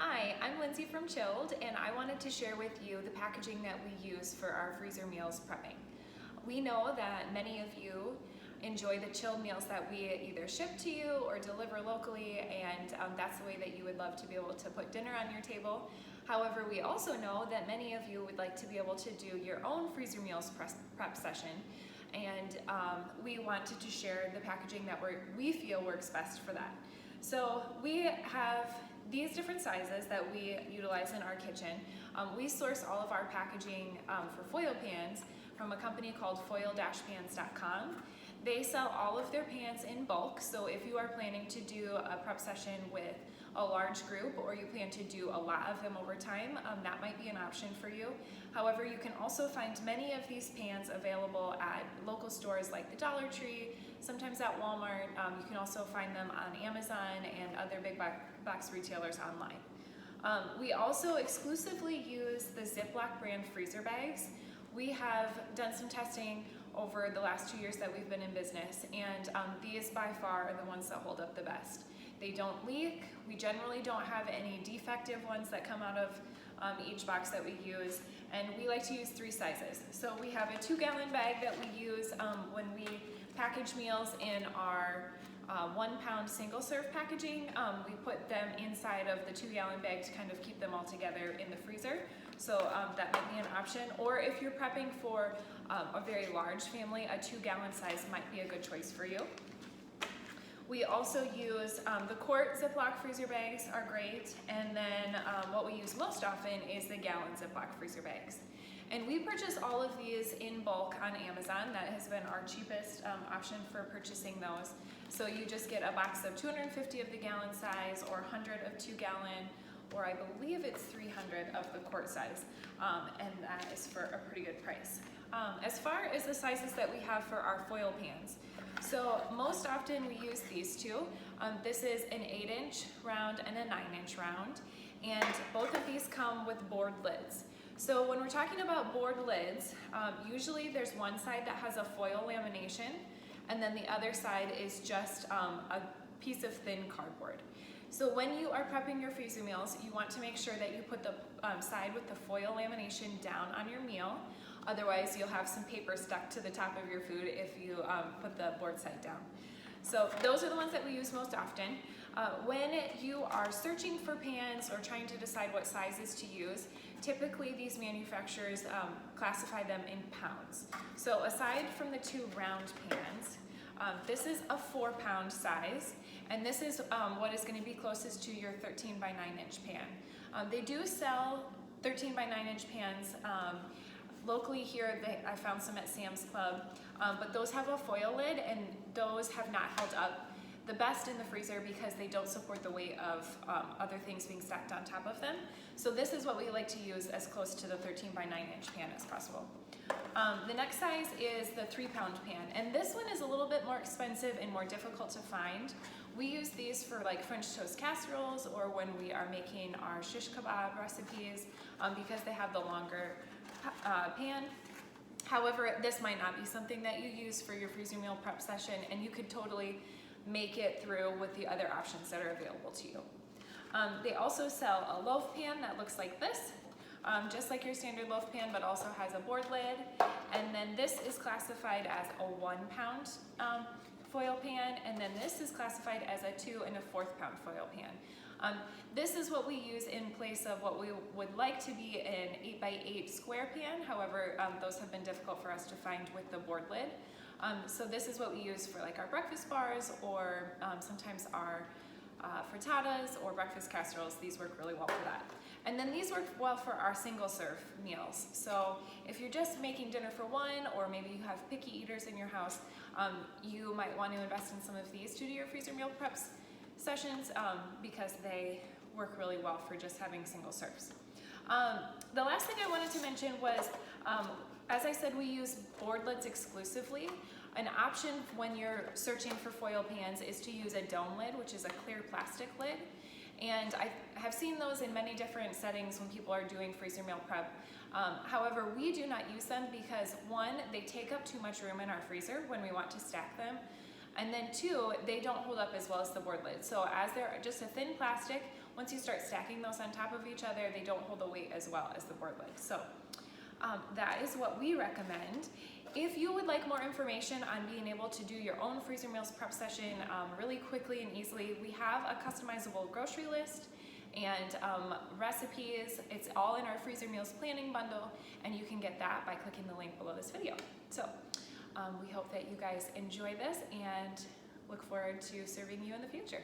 Hi, I'm Lindsay from Chilled, and I wanted to share with you the packaging that we use for our freezer meals prepping. We know that many of you enjoy the chilled meals that we either ship to you or deliver locally, and that's the way that you would love to be able to put dinner on your table. However, we also know that many of you would like to be able to do your own freezer meals prep session, and we wanted to share the packaging that we feel works best for that. So we have these different sizes that we utilize in our kitchen. We source all of our packaging for foil pans from a company called foil-pans.com. They sell all of their pans in bulk, so if you are planning to do a prep session with a large group or you plan to do a lot of them over time, that might be an option for you. However, you can also find many of these pans available at local stores like the Dollar Tree, sometimes at Walmart. You can also find them on Amazon and other big box retailers online. We also exclusively use the Ziploc brand freezer bags. We have done some testing over the last 2 years that we've been in business, and these by far are the ones that hold up the best. They don't leak. We generally don't have any defective ones that come out of each box that we use, and we like to use 3 sizes. So we have a 2-gallon bag that we use when we package meals in our 1-pound single-serve packaging. We put them inside of the 2-gallon bag to kind of keep them all together in the freezer. So that might be an option. Or if you're prepping for a very large family, a 2-gallon size might be a good choice for you. We also use the quart Ziploc freezer bags are great, and then what we use most often is the gallon Ziploc freezer bags. And we purchase all of these in bulk on Amazon. That has been our cheapest option for purchasing those. So you just get a box of 250 of the gallon size, or 100 of 2-gallon, or I believe it's 300 of the quart size, and that is for a pretty good price. As far as the sizes that we have for our foil pans, so most often we use these two. This is an 8-inch round and a 9-inch round, and both of these come with board lids. So when we're talking about board lids, usually there's one side that has a foil lamination, and then the other side is just a piece of thin cardboard. So when you are prepping your freezer meals, you want to make sure that you put the side with the foil lamination down on your meal. Otherwise, you'll have some paper stuck to the top of your food if you put the board side down. So those are the ones that we use most often. When you are searching for pans or trying to decide what sizes to use, typically these manufacturers classify them in pounds. So aside from the 2 round pans, this is a 4-pound size, and this is what is going to be closest to your 13 by 9-inch pan. They do sell 13 by 9-inch pans locally here. I found some at Sam's Club, but those have a foil lid, and those have not held up the best in the freezer because they don't support the weight of other things being stacked on top of them. So this is what we like to use as close to the 13 by 9-inch pan as possible. The next size is the 3-pound pan, and this one is a little bit more expensive and more difficult to find. We use these for like French toast casseroles or when we are making our shish kebab recipes because they have the longer pan. However, this might not be something that you use for your freezer meal prep session, and you could totally make it through with the other options that are available to you. They also sell a loaf pan that looks like this, just like your standard loaf pan, but also has a board lid. And then this is classified as a 1-pound foil pan, and then this is classified as a 2 and a 4th-pound foil pan. This is what we use in place of what we would like to be an 8x8 square pan. However, those have been difficult for us to find with the board lid. So this is what we use for like our breakfast bars, or sometimes our frittatas or breakfast casseroles. These work really well for that. And then these work well for our single-serve meals. So if you're just making dinner for one, or maybe you have picky eaters in your house, you might want to invest in some of these to do your freezer meal preps sessions because they work really well for just having single serves. The last thing I wanted to mention was, as I said, we use board lids exclusively. An option when you're searching for foil pans is to use a dome lid, which is a clear plastic lid. And I have seen those in many different settings when people are doing freezer meal prep. However, we do not use them because, one, they take up too much room in our freezer when we want to stack them. And then two, they don't hold up as well as the board lid. So as they're just a thin plastic, once you start stacking those on top of each other, they don't hold the weight as well as the board lid. So that is what we recommend. If you would like more information on being able to do your own freezer meals prep session really quickly and easily, we have a customizable grocery list and recipes. It's all in our freezer meals planning bundle, and you can get that by clicking the link below this video. So we hope that you guys enjoy this and look forward to serving you in the future.